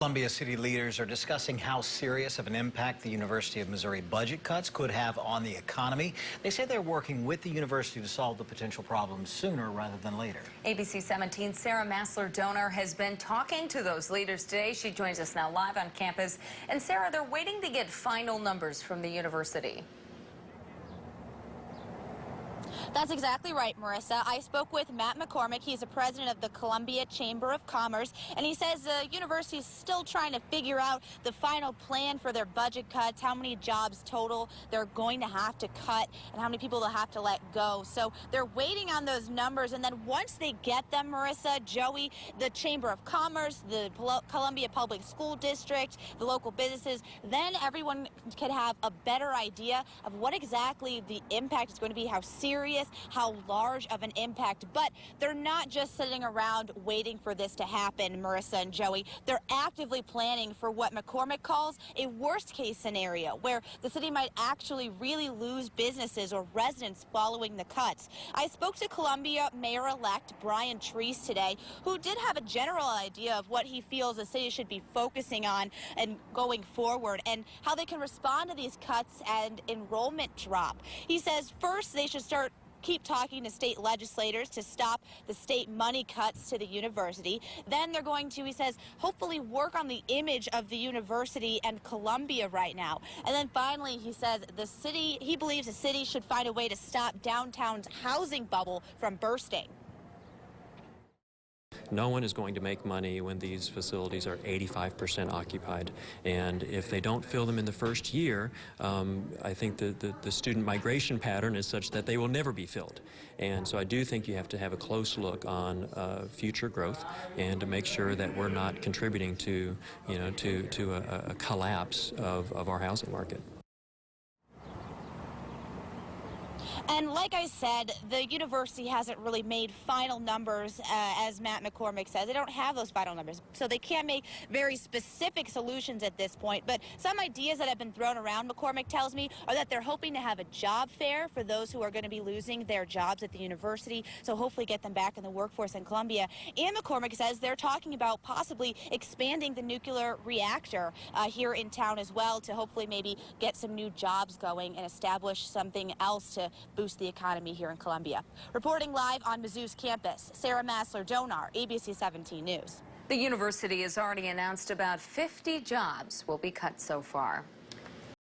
Columbia City leaders are discussing how serious of an impact the University of Missouri budget cuts could have on the economy. They say they're working with the university to solve the potential problems sooner rather than later. ABC 17's Sarah Massler-Donar has been talking to those leaders today. She joins us now live on campus. And Sarah, they're waiting to get final numbers from the university. That's exactly right, Marissa. I spoke with Matt McCormick. He's the president of the Columbia Chamber of Commerce, and he says the university is still trying to figure out the final plan for their budget cuts, how many jobs total they're going to have to cut, and how many people they'll have to let go. So they're waiting on those numbers, and then once they get them, Marissa, Joey, the Chamber of Commerce, the Columbia Public School District, the local businesses, then everyone can have a better idea of what exactly the impact is going to be, how serious, how large of an impact. But they're not just sitting around waiting for this to happen, Marissa and Joey. They're actively planning for what McCormick calls a worst-case scenario, where the city might actually really lose businesses or residents following the cuts. I spoke to Columbia Mayor-elect Brian Treese today, who did have a general idea of what he feels the city should be focusing on and going forward, and how they can respond to these cuts and enrollment drop. He says first they should keep talking to state legislators to stop the state money cuts to the university. Then they're going to, he says, hopefully work on the image of the university and Columbia right now. And then finally, he says he believes the city should find a way to stop downtown's housing bubble from bursting. No one is going to make money when these facilities are 85% occupied. And if they don't fill them in the first year, I think the student migration pattern is such that they will never be filled. And so I do think you have to have a close look on future growth and to make sure that we're not contributing to, a collapse of our housing market. And like I said, the university hasn't really made final numbers, as Matt McCormick says. They don't have those final numbers, so they can't make very specific solutions at this point. But some ideas that have been thrown around, McCormick tells me, are that they're hoping to have a job fair for those who are going to be losing their jobs at the university, so hopefully get them back in the workforce in Columbia. And McCormick says they're talking about possibly expanding the nuclear reactor here in town as well, to hopefully maybe get some new jobs going and establish something else to boost the economy here in Columbia. Reporting live on Mizzou's campus, Sarah Massler-Donar, ABC 17 News. The university has already announced about 50 jobs will be cut so far.